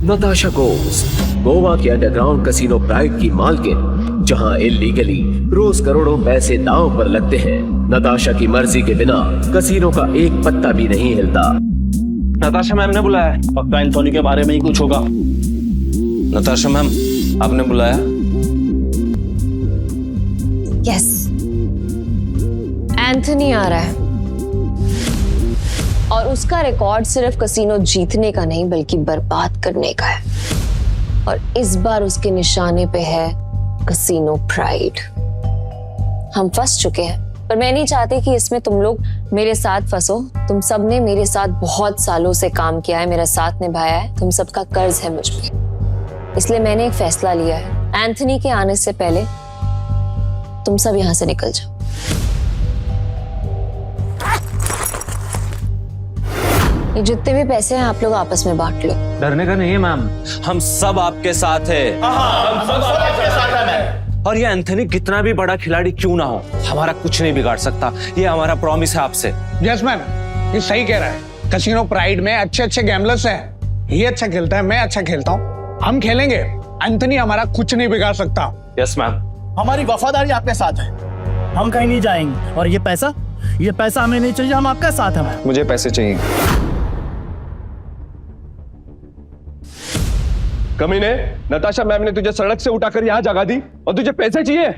Natasha ghost, Goa के underground casino pride की मालकिन, जहां इल्लीगली रोज करोड़ों पैसे दांव पर लगते हैं। नताशा की मर्जी के बिना कसिनो का एक पत्ता भी नहीं हिलता। नताशा मैम ने बुलाया है। पक्का एंथोनी के बारे में ही कुछ होगा। नताशा मैम आपने बुलाया? यस, एंथनी आ रहा है और उसका रिकॉर्ड सिर्फ कसिनो जीतने का नहीं बल्कि बर्बाद करने का है। और इस बार उसके निशाने पे है कसिनो प्राइड। हम फंस चुके हैं, पर मैं नहीं चाहती कि इसमें तुम लोग मेरे साथ फंसो। तुम सब ने मेरे साथ बहुत सालों से काम किया है, मेरा साथ निभाया है, तुम सबका कर्ज है मुझ पे। इसलिए मैंने एक फैसला लिया है, एंथनी के आने से पहले तुम सब यहां से निकल जाओ। ये जितने भी पैसे हैं आप लोग आपस में बांट लो। डरने का नहीं है मैम, हम सब आपके साथ हैं। हम सब आपके साथ हैं मैम। और ये एंथनी कितना भी बड़ा खिलाड़ी क्यों ना हो, हमारा कुछ नहीं बिगाड़ सकता। ये हमारा प्रॉमिस है आपसे। यस मैम, ये सही कह रहा है। कसिनो प्राइड में अच्छे अच्छे गैम्बलर्स हैं। ये अच्छा खेलता है, मैं अच्छा खेलता हूँ, हम खेलेंगे। एंथनी हमारा कुछ नहीं बिगाड़ सकता। Yes ma'am. हमारी वफादारी आपके साथ है, हम कहीं नहीं जाएंगे। और ये पैसा हमें नहीं चाहिए, हम आपके साथ हैं मैम। मुझे पैसे चाहिए। कमीने, नताशा मैम ने तुझे सड़क से उठाकर यहाँ जगा दी और तुझे पैसे चाहिए?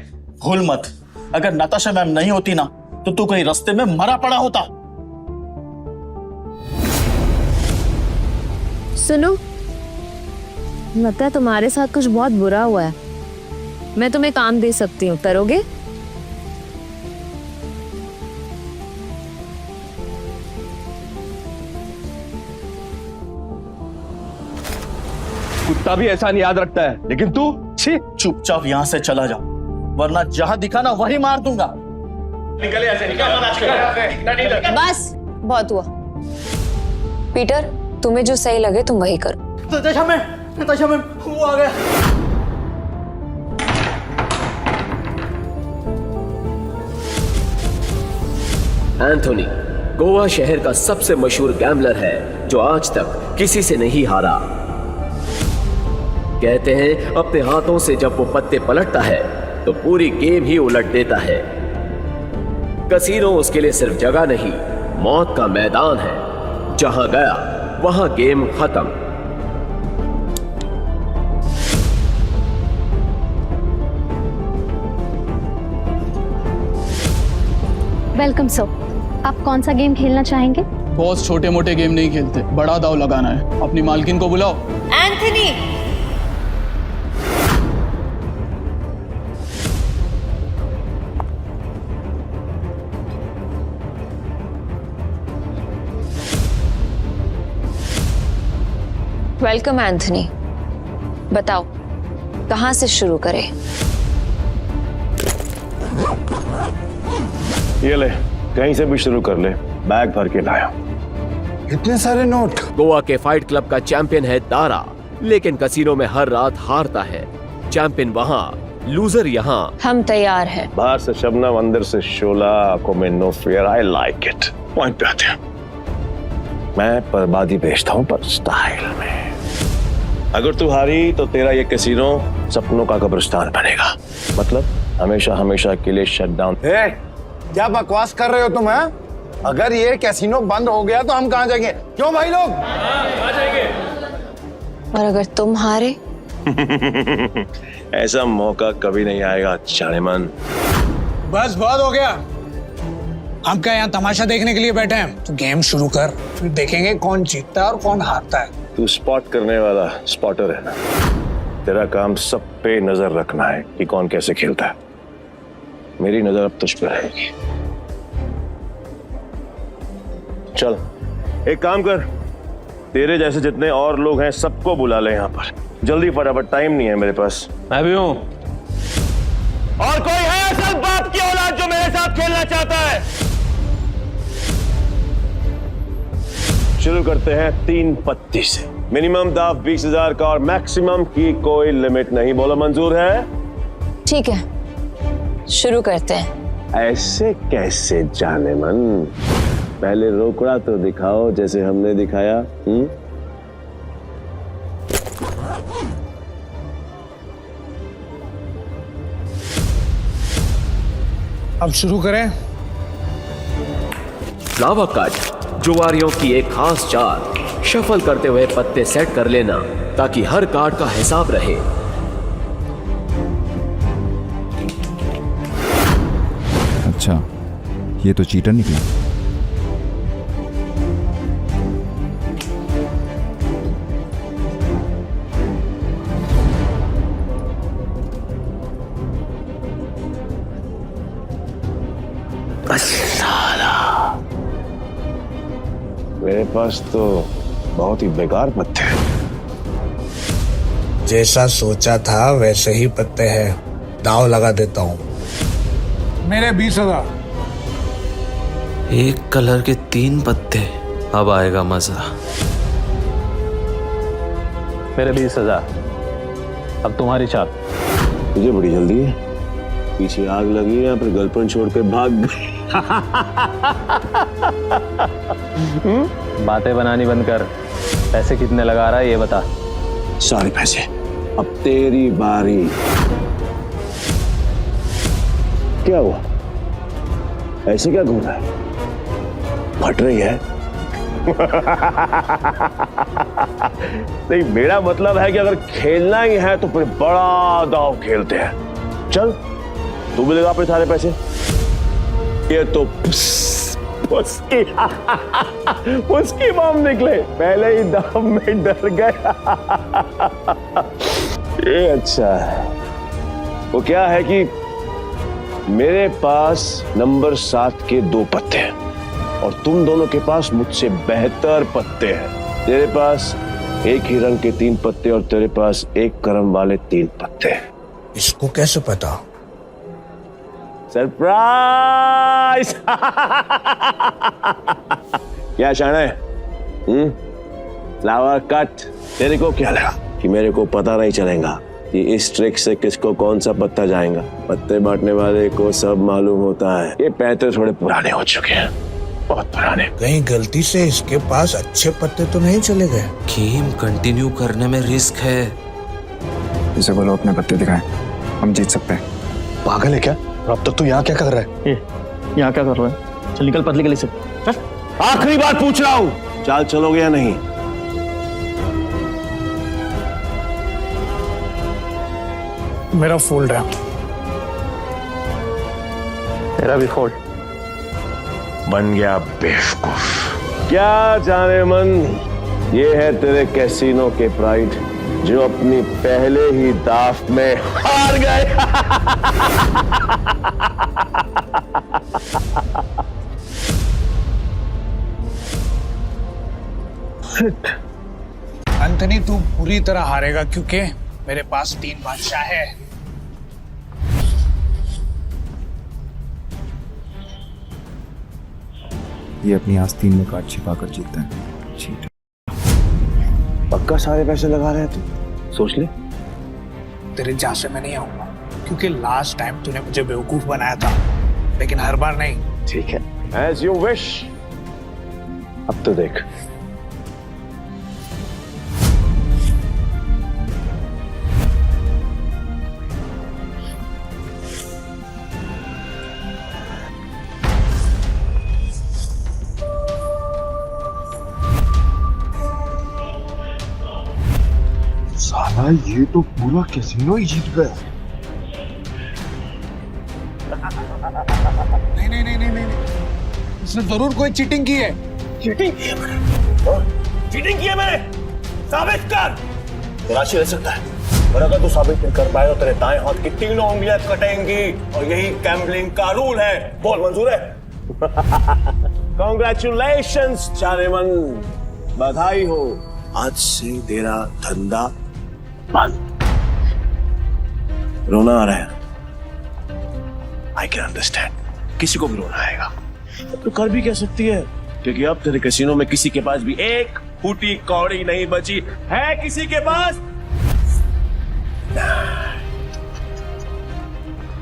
भूल मत, अगर नताशा मैम नहीं होती ना तो तू कहीं रास्ते में मरा पड़ा होता। सुनो, लगता है तुम्हारे साथ कुछ बहुत बुरा हुआ है। मैं तुम्हें काम दे सकती हूँ, करोगे? कुत्ता भी एहसान याद रखता है, लेकिन तू छी। चुपचाप यहाँ से चला जाओ, वरना जहां दिखा ना वही मार दूंगा। निकल यहाँ से, निकल। बस बहुत हुआ। पीटर, तुम्हें जो सही लगे तुम वही करो। नताशा मैम वो आ गया। एंथोनी गोवा शहर का सबसे मशहूर गैम्बलर है, जो आज तक किसी से नहीं हारा। कहते हैं अपने हाथों से जब वो पत्ते पलटता है तो पूरी गेम ही उलट देता है। कसीनो उसके लिए सिर्फ जगह नहीं, मौत का मैदान है। जहां गया वहां गेम खत्म। वेलकम सर, आप कौन सा गेम खेलना चाहेंगे? बॉस छोटे मोटे गेम नहीं खेलते, बड़ा दाव लगाना है। अपनी मालकिन को बुलाओ। Anthony, welcome Anthony. बताओ कहां से शुरू करें? ये ले, कहीं से भी शुरू कर ले, बैग भर के लाया। इतने सारे नोट। गोवा के फाइट क्लब का चैंपियन है दारा, लेकिन कसीनो में हर रात हारता है। चैंपियन वहां, लूजर यहाँ। हम तैयार हैं। बाहर से शबनम, अंदर से शोला, आंखों में no fear. I like it. Point पे आते हैं। मैं बर्बादी बेचता हूँ, पर स्टाइल में। अगर तू हारी तो तेरा ये कैसीनो सपनों का कब्रिस्तान बनेगा। मतलब हमेशा हमेशा के लिए शट डाउन। क्या बकवास कर रहे हो तुम? हैं? अगर ये कैसीनो बंद हो गया तो हम कहाँ जाएंगे? क्यों भाई लोग? और अगर तुम हारे? ऐसा मौका कभी नहीं आएगा जानेमन। बस बहुत हो गया। हम क्या यहाँ तमाशा देखने के लिए बैठे हैं? तो गेम शुरू कर, फिर देखेंगे कौन जीतता है और कौन हारता है। तू स्पॉट करने वाला स्पॉटर है ना? तेरा काम सब पे नजर रखना है कि कौन कैसे खेलता है। मेरी नजर अब तुझ पे रहेगी। चल एक काम कर, तेरे जैसे जितने और लोग हैं सबको बुला ले यहाँ पर जल्दी, फटाफट। टाइम नहीं है मेरे पास। मैं भी हूँ। और कोई है असल बाप की औलाद जो मेरे साथ खेलना चाहता है? शुरू करते हैं 3 पत्ती से। मिनिमम दाव 20,000 का और मैक्सिमम की कोई लिमिट नहीं। बोलो मंजूर है? ठीक है, शुरू करते हैं। ऐसे कैसे जानेमन? पहले रोकड़ा तो दिखाओ जैसे हमने दिखाया। अब शुरू करें। फ्लावर कट जुआरियों की एक खास चाल, शफल करते हुए पत्ते सेट कर लेना ताकि हर कार्ड का हिसाब रहे। अच्छा, ये तो चीटर निकला। मेरे पास तो बहुत ही बेकार पत्ते हैं। जैसा सोचा था वैसे ही पत्ते हैं, दाव लगा देता हूँ। मेरे 20,000। एक कलर के 3 पत्ते, अब आएगा मजा। मेरे 20,000। अब तुम्हारी चाल। तुझे बड़ी जल्दी है, पीछे आग लगी है, फिर गर्लफ्रेंड छोड़ के भाग गई। बातें बनानी बंद कर। पैसे कितने लगा रहा है ये बता। सारे पैसे। अब तेरी बारी। क्या हुआ, ऐसे क्या घूम रहा है? फट रही है? नहीं, मेरा मतलब है कि अगर खेलना ही है तो फिर बड़ा दांव खेलते हैं। चल, तू भी लगा अपने सारे पैसे। ये तो उसकी बम निकले, पहले ही दाम में डर गया। ये अच्छा है। वो क्या है कि मेरे पास नंबर 7 के 2 पत्ते हैं और तुम दोनों के पास मुझसे बेहतर पत्ते हैं। तेरे पास एक ही रंग के 3 पत्ते और तेरे पास एक क्रम वाले 3 पत्ते। इसको कैसे पता? सरप्राइज। क्या शाना है? Flower cut. तेरे को क्या लगा कि मेरे को पता नहीं चलेगा कि इस ट्रिक से किसको कौन सा पत्ता जाएगा? पत्ते बांटने वाले को सब मालूम होता है। ये पैसे थोड़े पुराने हो चुके हैं, बहुत पुराने। कहीं गलती से इसके पास अच्छे पत्ते तो नहीं चले गए? गेम कंटिन्यू करने में रिस्क है। इसे बोलो अपने पत्ते दिखाएं, हम जीत सकते हैं। पागल है क्या? अब तक तू यहाँ क्या कर रहा है? यहाँ क्या कर रहा है? चल निकल पतली गली से। आखिरी बार पूछ रहा हूँ, चाल चलोगे या नहीं? मेरा फोल्ड है। तेरा भी फोल्ड। बन गया बेवकूफ। क्या जाने मन, ये है तेरे कैसीनो के प्राइड जो अपनी पहले ही दाव में हार गए। एंथनी, तू पूरी तरह हारेगा क्योंकि मेरे पास 3 बादशाह है। ये अपनी आस्तीन में कार्ड छिपा कर जीतता है। चीटर। पक्का सारे पैसे लगा रहे हैं तू? सोच ले। तेरे जहां से मैं नहीं आऊंगा क्योंकि लास्ट टाइम तूने मुझे बेवकूफ बनाया था, लेकिन हर बार नहीं। ठीक है, एज यू विश। अब तो देख। साला ये तो पूरा कैसीनो ही जीत गया। नहीं, इसने जरूर कोई चीटिंग की है। चीटिंग की है मैंने? चीटिंग की है मैंने? साबित कर। राशि ले सकता है, और अगर तू साबित नहीं कर पाए तो तेरे दाएं हाथ की 3 उंगलियां कटेंगी, और यही गैम्बलिंग का रूल है। बोल, मंजूर है? कांग्रेचुलेशंस चारेमन, बधाई हो। आज से तेरा धंधा बंद। रोना आ रहा है, आई कैन अंडरस्टैंड। किसी को भी रोना आएगा, तो कर भी कह सकती है, क्योंकि अब तेरे कैसीनो में किसी के पास भी एक फूटी कौड़ी नहीं बची है। किसी के पास?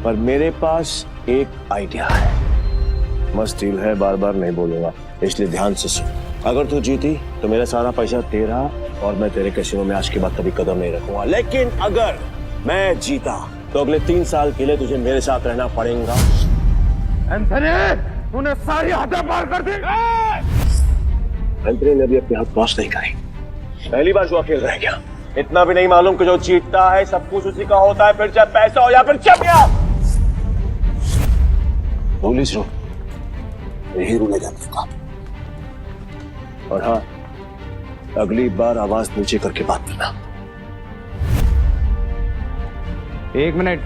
पर मेरे पास एक आइडिया है। मस्त डील है, बार बार नहीं बोलूंगा, इसलिए ध्यान से सुन। अगर तू जीती तो मेरा सारा पैसा तेरा और मैं तेरे कैसीनो में आज के बाद कभी कदम नहीं रखूंगा। लेकिन अगर मैं जीता तो अगले 3 साल के लिए तुझे मेरे साथ रहना पड़ेगा। एंथनी, तूने सारी हदें पार कर दी। एंथनी ने अभी अपने हाथ क्रॉस नहीं करी। पहली बार जुआ खेल रहा है क्या? इतना भी नहीं मालूम कि जो जीतता है सब कुछ उसी का होता है, फिर चाहे पैसा हो या फिर चमिया। पुलिस रो यही रूल है का। और हाँ, अगली बार आवाज नीचे करके बात करना। 1 मिनट।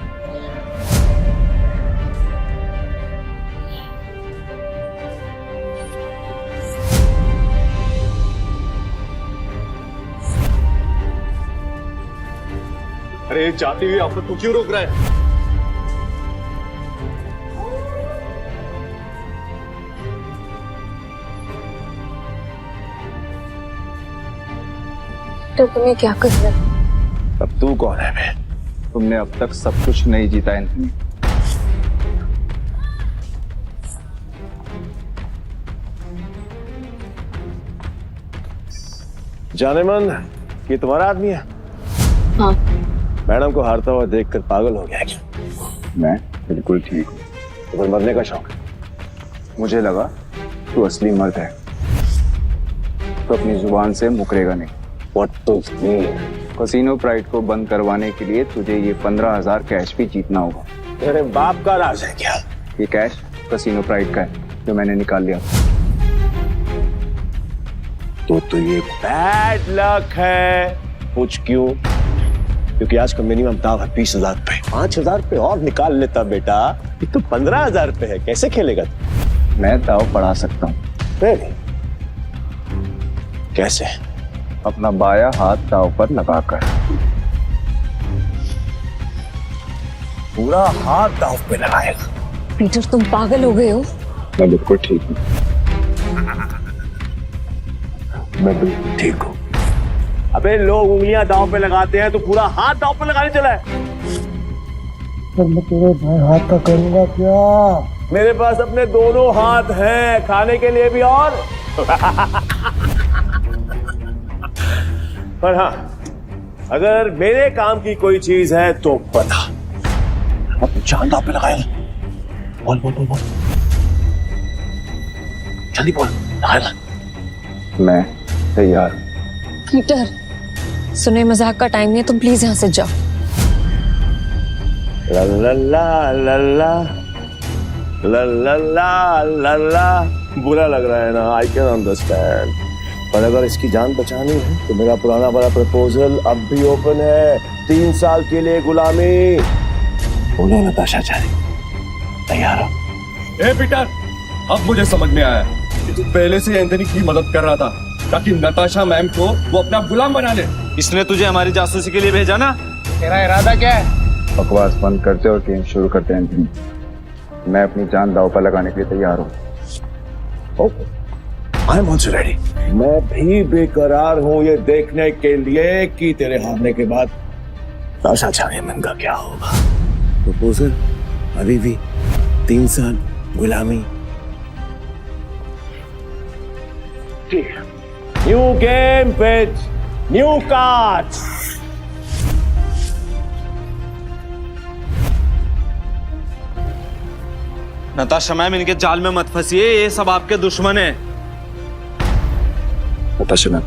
अरे जाती हुई आप तू क्यों रोक रहा है? तो तुम्हें क्या कर रहे हो? अब तू कौन है बे? तुमने अब तक सब कुछ नहीं जीता एंथनी। जाने मन ये तुम्हारा आदमी है? हाँ। मैडम को हारता हुआ देखकर पागल हो गया क्या? मैं बिल्कुल ठीक हूँ। तुम्हें मरने का शौक है? मुझे लगा तू असली मर्द है तो अपनी जुबान से मुकरेगा नहीं। What to mean? Casino pride को बंद करवाने के लिए तुझे ये 15,000 कैश भी जीतना होगा। तेरे बाप का राज है क्या? ये कैश कसीनो प्राइड का है जो मैंने निकाल लिया। तो ये बैड लक है। पूछ क्यों? क्योंकि आज का मिनिमम दाव है 20,000 पे। 5,000 पे और निकाल लेता बेटा। ये तो 15,000 पे है, कैसे खेलेगा तू? मैं दाव बढ़ा सकता हूँ। कैसे? अपना बाया हाथ दाव पर लगाकर। पूरा हाथ दाव पे लगाएगा? पीटर, तुम पागल हो गए हो? मैं बिल्कुल ठीक हूँ। मैं बिल्कुल ठीक हूँ। अबे लोग उंगलियां दाव पे लगाते हैं तो पूरा हाथ दाव पे लगाने चला है। मैं तेरे भाई हाथ का करूंगा क्या? मेरे पास अपने दोनों हाथ हैं, खाने के लिए भी और पर हाँ, अगर मेरे काम की कोई चीज है तो बता। अब जान दाव पे लगाएगा। बोल बोल बोल बोल, जल्दी बोल, लगाएगा। मैं तैयार। पीटर, सुने मजाक का टाइम नहीं है, तुम प्लीज यहाँ से जाओ। ला ला ला ला ला ला ला ला ला ला। बुरा लग रहा है ना? I can understand. पर अगर इसकी जान बचानी है तो मेरा पुराना वाला प्रपोजल अब भी ओपन है। 3 साल के लिए गुलामी। बोलो नताशा चाहे, तैयार हो? ए पीटर, अब मुझे समझ में आया कि तू पहले से एंथनी की मदद कर रहा था ताकि नताशा मैम को वो अपना गुलाम बना ले। इसने तुझे हमारी जासूसी के लिए भेजा ना? तेरा इरादा क्या है? बकवास बंद करते और गेम शुरू करते हैं एंथनी। मैं अपनी जान दाव पर लगाने के लिए तैयार हूँ। I am also ready. मैं भी बेकरार हूँ ये देखने के लिए कि तेरे हारने के बाद नताशा चाहे मैम का क्या होगा। प्रपोजल अभी भी 3 साल गुलामी। ठीक है, new game with new cards. Natasha ma'am, इनके जाल में मत फंसिए, ये सब आपके दुश्मन है। नताशा मैम,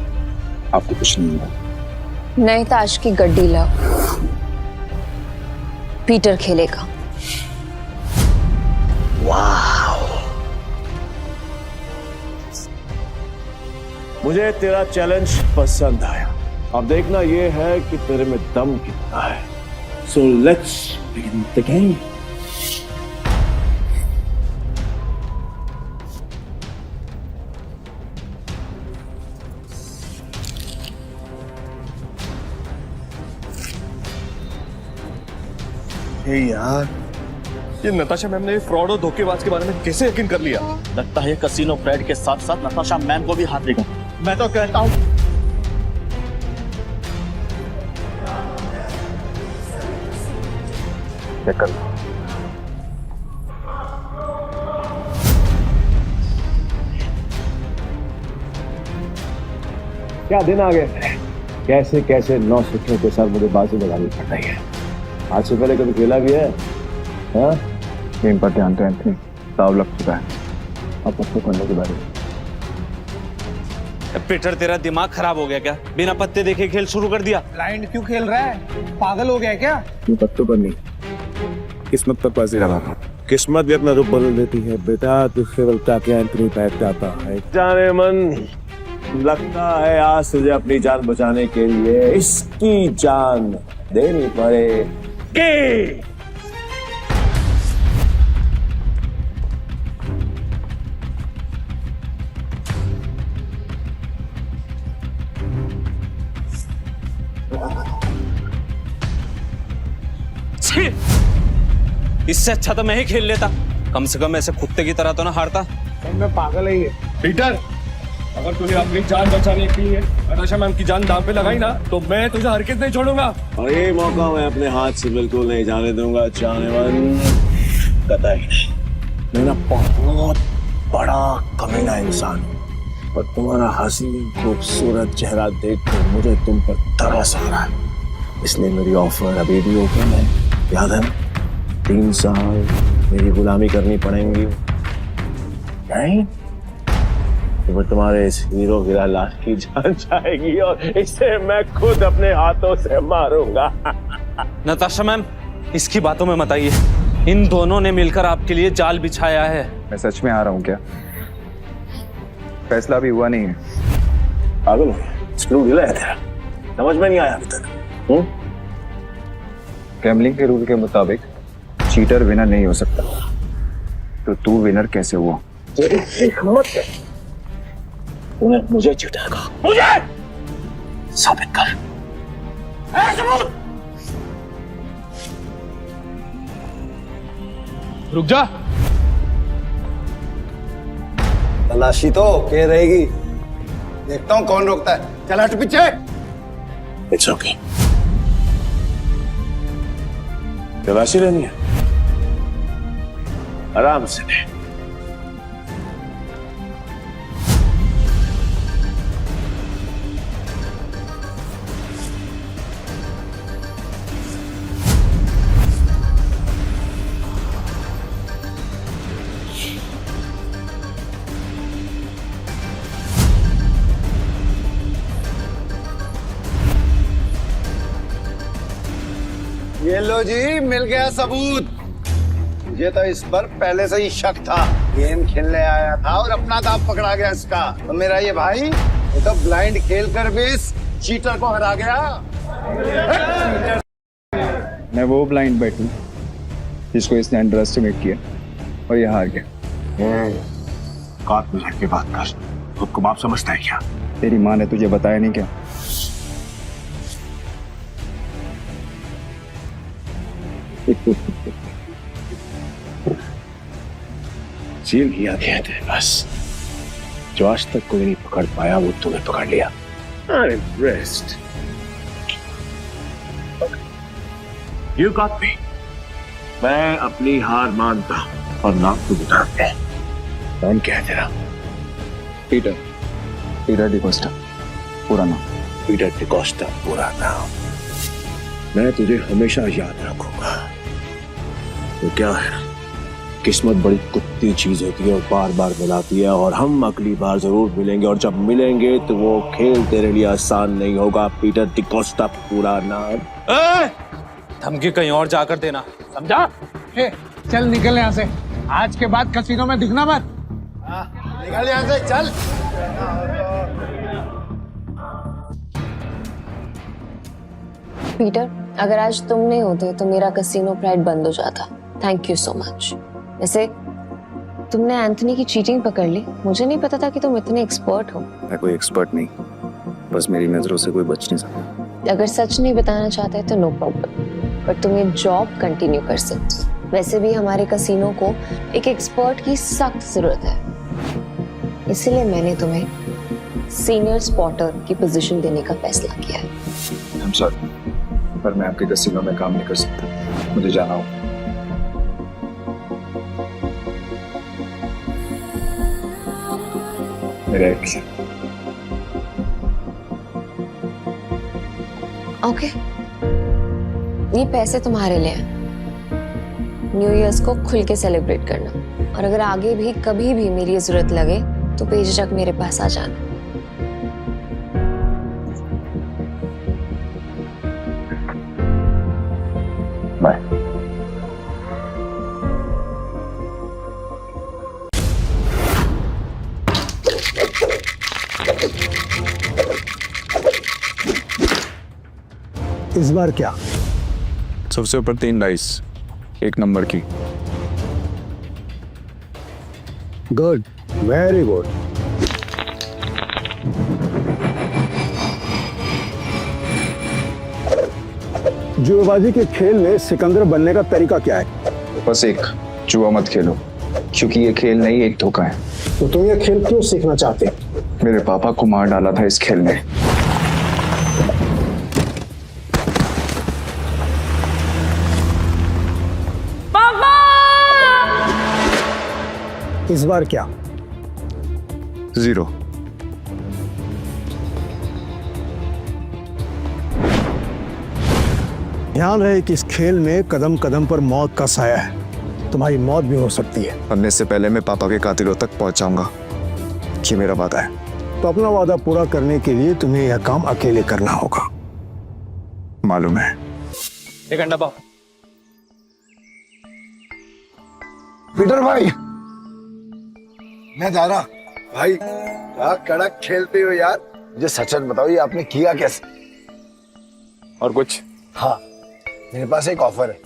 आपको कुछ नहीं होगा। नए ताश की गड्डी लाओ, पीटर खेलेगा। वाह, मुझे तेरा चैलेंज पसंद आया। अब देखना ये है कि तेरे में दम कितना है। So let's begin the game. यार, ये नताशा मैम ने फ्रॉड और धोखेबाज के बारे में कैसे यकीन कर लिया? लगता है कसीनो प्राइड के साथ साथ नताशा मैम को भी हाथ देगा। मैं तो कहता हूँ क्या दिन आ गए, कैसे कैसे 9 सिक्कों के साथ मुझे बाजी लगानी पड़ रही है। आज से पहले कभी खेला भी है? हाँ? गेम पर ध्यान तो एंथनी, दाव लग चुका है, अब पत्ते करने के बारे में। पीटर तेरा दिमाग खराब हो गया क्या? बिना पत्ते देखे खेल शुरू कर दिया। ब्लाइंड क्यों खेल रहा है? पागल हो गया है क्या? ये पत्तों पर नहीं, किस्मत पर बाजी लगाता हूँ। किस्मत भी अपना रूप बदल देती है बेटा, तू केवल ताकि एंथनी बैठ जाता है। जाने मन लगता है आज तुझे अपनी जान बचाने के लिए इसकी जान देनी पड़ेगी। इससे अच्छा तो मैं ही खेल लेता, कम से कम ऐसे कुत्ते की तरह तो ना हारता। मैं पागल है ये। पीटर, अगर तूने अपनी जान बचाने के लिए नताशा मैम की जान दांव पे लगाई ना, तो मैं तुझे हरकत नहीं छोड़ूंगा। और ये मौका मैं अपने हाथ से बिल्कुल नहीं जाने दूंगा जाने मन, कतई नहीं। मैं ना बहुत बड़ा कमीना इंसान हूँ और तुम्हारा हसीन खूबसूरत चेहरा देखकर मुझे तुम पर तरस आ रहा है, इसलिए मेरी ऑफर अभी भी ओपन है। याद है, 3 साल मेरी गुलामी करनी पड़ेंगी, नहीं तो तुम्हारे इस हीरो हीरा लाल की जान जाएगी और इसे मैं खुद अपने हाथों से मारूंगा। नताशा मैम, इसकी बातों में मत आइए। इन दोनों ने मिलकर आपके लिए जाल बिछाया है। मैं सच में आ रहा हूँ क्या? फैसला भी हुआ नहीं है। पागल हो, स्क्रू ढीला है तेरा, समझ में नहीं आया अभी तक। गैम्बलिंग के रूल के मुताबिक चीटर विनर नहीं हो सकता, तो तू विनर कैसे हुआ? तेरी हिम्मत है, तूने मुझे चिढ़ाएगा, मुझे साबित कर। सबूत रुक जा। तलाशी तो के रहेगी, देखता हूँ कौन रोकता है। चल हट पीछे। इट्स ओके, तलाशी लेनी है, आराम से ले। ये लो जी, मिल गया सबूत। मुझे तो इस पर पहले से ही शक था। गेम खेलने आया था और अपना दांव पकड़ा गया इसका। तो मेरा ये भाई, ये तो ब्लाइंड खेल कर भी इस चीटर को हरा गया। मैं वो ब्लाइंड बैठू जिसको इसने अंडर एस्टिमेट किया और ये हार गया। काट में झटके बात कर, खुद को बाप समझता है क्या? तेरी माँ ने तुझे बताया नहीं क्या? सील किया गया थे बस, जो आज तक कोई नहीं पकड़ पाया वो तूने पकड़ लिया। I'm impressed. You got me. मैं अपनी हार मानता हूं और नाम तो बताते हैं। नाम क्या है तेरा? पीटर डिकोस्टा, पूरा नाम। पीटर डिकोस्टा पूरा नाम। मैं तुझे हमेशा याद रखूंगा। तो क्या है, किस्मत बड़ी कुत्ती चीज होती है और बार बार मिलाती है, और हम अगली बार जरूर मिलेंगे, और जब मिलेंगे तो वो खेल तेरे लिए आसान नहीं होगा। पीटर डिकोस्टा पूरा नाम। धमकी कहीं और जाकर देना, समझा? चल निकल यहाँ से, आज के बाद कसीनो में दिखना मत। निकल यहाँ से, चल। पीटर, अगर आज तुम नहीं होते तो मेरा कसीनो प्राइड बंद हो जाता। Thank you so much. वैसे तुमने एंथनी की चीटिंग पकड़ ली, मुझे नहीं पता था कि तुम इतने एक्सपर्ट हो। मैं कोई एक्सपर्ट नहीं, बस मेरी नजरों से कोई बच नहीं सकता। अगर सच नहीं बताना चाहते तो नो प्रॉब्लम, पर तुम ये जॉब कंटिन्यू कर सकते हो। वैसे भी हमारे कसीनो को एक एक्सपर्ट की सख्त जरूरत है, इसीलिए मैंने तुम्हें सीनियर स्पॉटर की पोजीशन देने का फैसला किया है। I'm sorry, पर मैं आपके कसीनो में काम नहीं कर सकता, मुझे जाना हो। मेरा एक्शन ओके, ये पैसे तुम्हारे लिए हैं। न्यू ईयर्स को खुल के सेलिब्रेट करना, और अगर आगे भी कभी भी मेरी जरूरत लगे तो बेझिझक मेरे पास आ जाना। बाय। इस बार क्या? सबसे ऊपर 3 डाइस, 1 नंबर की। Good, very good. जुएबाजी के खेल में सिकंदर बनने का तरीका क्या है? बस एक, जुआ मत खेलो, क्योंकि ये खेल नहीं एक धोखा है। तो तुम ये खेल क्यों सीखना चाहते हो? मेरे पापा को मार डाला था इस खेल में। इस बार क्या? 0। ध्यान रहे कि इस खेल में कदम कदम पर मौत का साया है, तुम्हारी मौत भी हो सकती है। मरने से पहले मैं पापा के कातिलों तक पहुंच जाऊंगा, ये मेरा वादा है। तो अपना वादा पूरा करने के लिए तुम्हें यह काम अकेले करना होगा, मालूम है। एक अंडा पाव। पीटर भाई, मैं जा रहा। भाई क्या कड़क खेलते हो यार, मुझे सच सच बताओ ये आपने किया कैसे? और कुछ? हाँ, मेरे पास एक ऑफर है।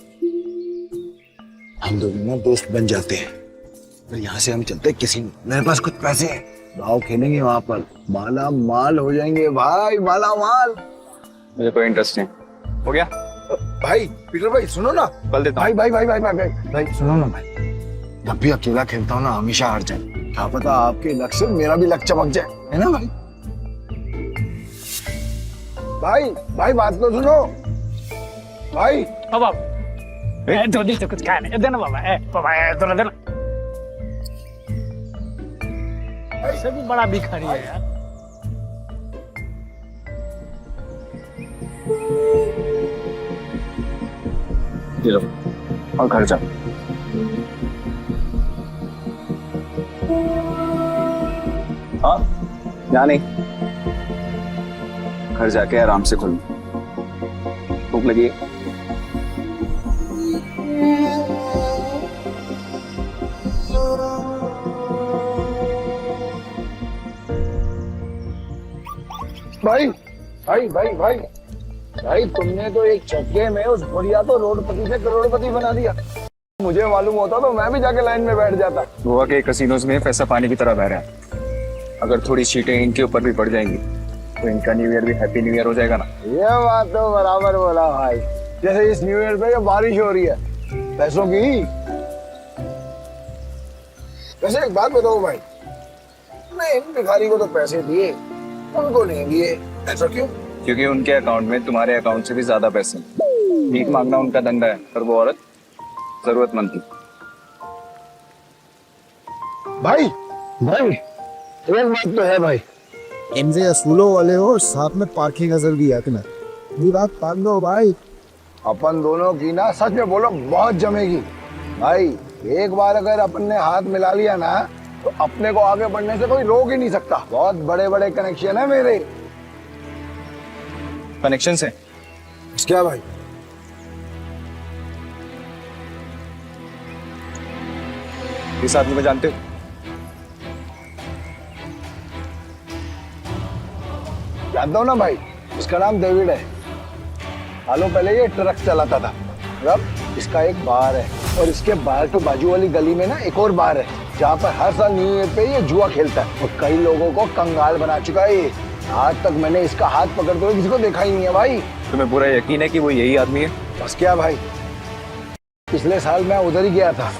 हम दोनों ना दोस्त बन जाते हैं, फिर यहाँ से हम चलते हैं किसी में। मेरे पास कुछ पैसे हैं, दाव खेलेंगे वहां पर, माला माल हो जाएंगे भाई, माला माल। मुझे कोई इंटरेस्ट नहीं। हो गया? भाई पीटर भाई सुनो ना। कल देता भाई भाई भाई भाई भाई भाई भाई सुनो ना भाई, जब भी अकेला खेलता हूँ ना हमेशा हार जाए। क्या पता आपके लक से मेरा भी लक चमक जाए, है ना भाई? भाई भाई बात तो सुनो भाई। अब जल्दी से कुछ खाने देना बाबा, थोड़ा देना। ऐसे भी बड़ा भिखारी है यार। ये लो और घर जा। हाँ, यहाँ नहीं, घर जाके आराम से खोलो। भूख लगी है? भाई भाई भाई भाई भाई तुमने तो एक झटके में उस बुढ़िया को रोडपति से करोड़पति बना दिया। मुझे मालूम होता तो मैं भी जाके लाइन में बैठ जाता। गोवा के कसिनोज में पैसा पानी की तरह बह रहा है। अगर थोड़ी सीटें इनके ऊपर भी पड़ जाएंगी तो इनका न्यू ईयर भी हैप्पी न्यू ईयर हो जाएगा ना। ये बात तो बराबर बोला भाई, जैसे इस न्यू ईयर पे जो बारिश हो रही है पैसों की। वैसे एक बात बताओ भाई, मैं इन भिखारी को तो पैसे दिए, उनको नहीं दिए, ऐसा क्यों? क्योंकि उनके अकाउंट में तुम्हारे अकाउंट से भी ज्यादा पैसे हैं। भीख मांगना उनका धंधा है, पर वो औरत जरूरतमंद थी। भाई भाई एक बात तो है भाई, इनसे असूलों वाले हो, साथ में पार्किंग नजर भी आती ना। ये बात मान लो भाई, अपन दोनों की ना सच में बोलो बहुत जमेगी भाई। एक बार अगर अपन ने हाथ मिला लिया ना तो अपने को आगे बढ़ने से कोई रोक ही नहीं सकता। बहुत बड़े बड़े कनेक्शन है मेरे। कनेक्शन से क्या भाई? इस आदमी को जानते हो? जानता हूँ ना भाई, इसका नाम डेविड है। सालों पहले ये ट्रक चलाता था। मतलब इसका एक बार है, और इसके बाहर तो बाजू वाली गली में ना एक और बार है जहाँ पर हर साल न्यू ईयर पे ये जुआ खेलता है, और कई लोगों को कंगाल बना चुका है ये। आज तक मैंने इसका हाथ पकड़ते हुए किसी को देखा ही नहीं है भाई। तुम्हें पूरा यकीन है कि वो यही आदमी है? बस क्या भाई, पिछले साल मैं उधर ही गया था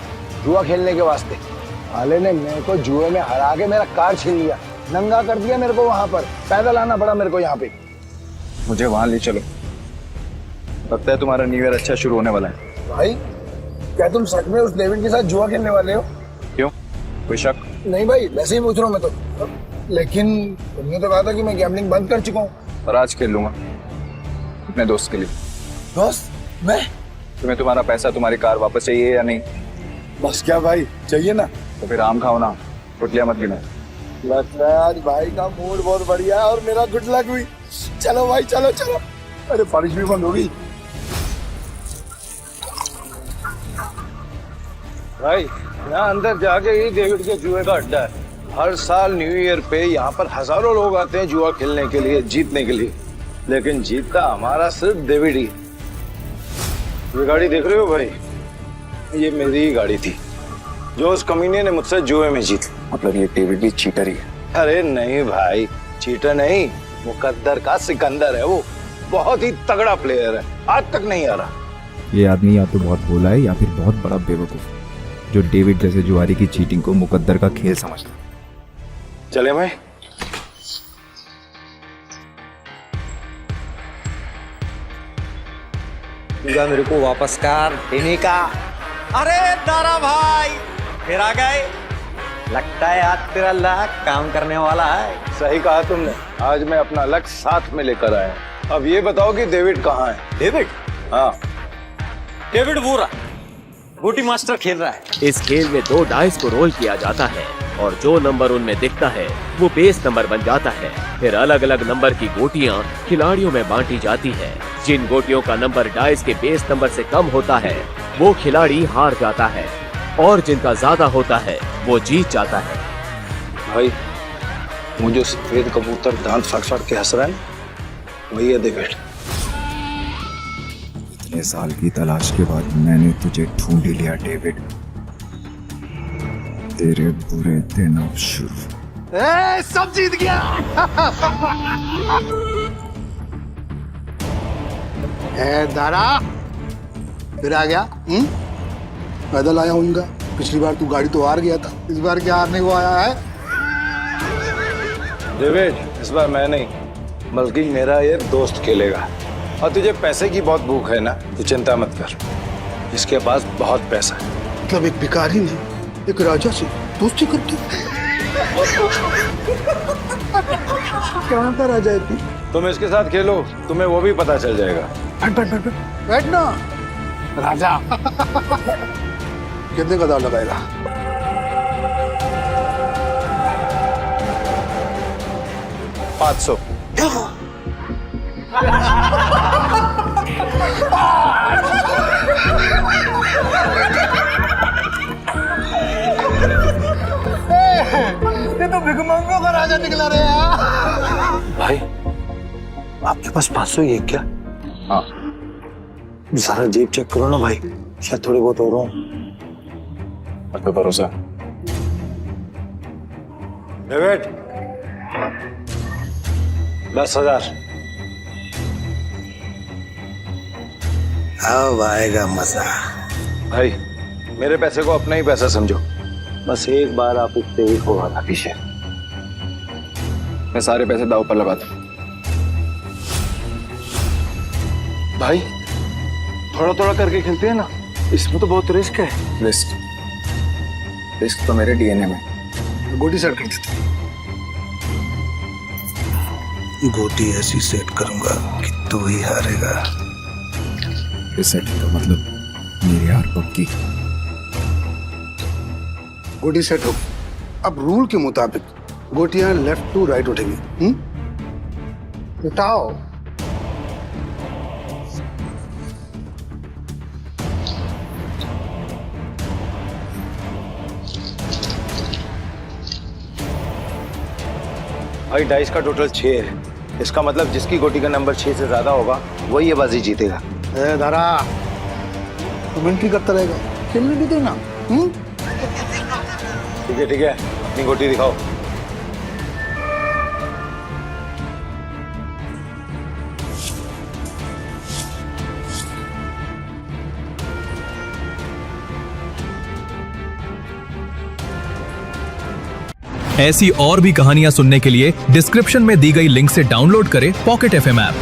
जुआ खेलने के वास्ते। साले ने मेरे को जुए में हरा के मेरा कार छीन लिया, नंगा कर दिया मेरे को। वहां पर पैदल आना पड़ा मेरे को यहाँ पे। मुझे वहां ले चलो, लगता है तुम्हारा न्यू ईयर अच्छा शुरू होने वाला है। भाई क्या तुम सच में उस डेविड के साथ जुआ खेलने वाले हो? क्यों, कोई शक? नहीं भाई, वैसे ही पूछ रहा हूँ मैं तो। लेकिन तुमने तो कहा था कि मैं गैम्बलिंग बंद कर चुका हूँ। पर आज खेल लूंगा। अपने दोस्त के लिए। दोस्त मैं तुम्हें तुम्हारा पैसा, तुम्हारी कार वापस चाहिए या नहीं? बस क्या भाई, चाहिए ना। तो फिर आम खाओ ना, गुटलियां मत गिनो। लगता है आज भाई का मूड बहुत बढ़िया है और मेरा गुड लक हुई। चलो भाई, चलो चलो। अरे बारिश भी बंद हो गई। भाई यहाँ अंदर जाके ही डेविड के जुए का अड्डा है। हर साल न्यू ईयर पे यहाँ पर हजारों लोग आते हैं जुआ खेलने के लिए, जीतने के लिए। लेकिन जीतता हमारा सिर्फ डेविड ही। ये गाड़ी देख रहे हो भाई, ये मेरी ही गाड़ी थी जो उस कमीने ने मुझसे जुए में जीत। मतलब ये डेविड भी चीटर ही है? अरे नहीं भाई, चीटर नहीं, मुकद्दर का सिकंदर है वो। बहुत ही तगड़ा प्लेयर है, आज तक नहीं आ रहा। ये आदमी या तो बहुत भोला है या फिर बहुत बड़ा बेवकूफ, जो डेविड जैसे जुआरी की चीटिंग को मुकद्दर का खेल समझता है। चले भाई। मेरे को वापस कर देने का। अरे दारा भाई फिर आ गए। लगता है आज तेरा लक काम करने वाला है। सही कहा तुमने, आज मैं अपना लक साथ में लेकर आया। अब ये बताओ कि डेविड कहाँ है? डेविड? हाँ, डेविड वो रहा, गोटी मास्टर खेल रहा है। इस खेल में 2 डाइस को रोल किया जाता है और जो नंबर उनमें दिखता है वो बेस नंबर बन जाता है। फिर अलग अलग नंबर की गोटियां खिलाड़ियों में बांटी जाती है। जिन गोटियों का नंबर डाइस के बेस नंबर से कम होता है वो खिलाड़ी हार जाता है और जिनका ज्यादा होता है वो जीत जाता है। भाई वो जो सफेद कबूतर दांत फाड़ फाड़ के हंस रहा है वही है डेविड। इतने साल की तलाश के बाद मैंने तुझे ढूंढ ही लिया डेविड। तेरे बुरे दिन अब शुरू। सब जीत गया। दारा फिर आ गया। पैदल आया हूँ। पिछली बार तू गाड़ी तो हार गया था, इस बार क्या हारने को आया है? डेविड इस बार मैं नहीं बल्कि मेरा ये दोस्त खेलेगा। और तुझे पैसे की बहुत भूख है ना, तो चिंता मत कर, इसके पास बहुत पैसा है। मतलब एक भिखारी ने एक राजा से दोस्ती करती? कहाँ का राजा है तू? तुम इसके साथ खेलो, तुम्हें वो भी पता चल जाएगा। बैठ बैठ बैठ बैठ ना राजा। कितने का दाव लगाएगा? $500। ये तो भिखमंगों का राजा निकला रे यार। भाई आपके पास 500 ही है क्या? हाँ। सारा जेब चेक करो ना भाई, शायद थोड़े बहुत और हो। आप पे भरोसा? डेविड 10,000। अब आएगा मजा। भाई मेरे पैसे को अपना ही पैसा समझो, बस एक बार आप इस डेविड को आना पीछे। मैं सारे पैसे दाव पर लगाता हूँ। भाई थोड़ा थोड़ा करके खेलते हैं ना, इसमें तो बहुत रिस्क है। रिस्क तो मेरे डीएनए में। गोटी सेट कर देते। गोटी ऐसी सेट करूंगा कि तू ही हारेगा। सेट का मतलब मेरी हार पक्की। गोटी सेट हो। अब रूल के मुताबिक गोटियां लेफ्ट टू राइट उठेंगी। उठाओ। भाई डाइस का टोटल 6 है, इसका मतलब जिसकी गोटी का नंबर 6 से ज्यादा होगा वही ये बाजी जीतेगा। दारा तू मिनट्री करता रहेगा, खेलने भी देना। ठीक है अपनी गोटी दिखाओ। ऐसी और भी कहानियां सुनने के लिए डिस्क्रिप्शन में दी गई लिंक से डाउनलोड करें पॉकेट FM ऐप।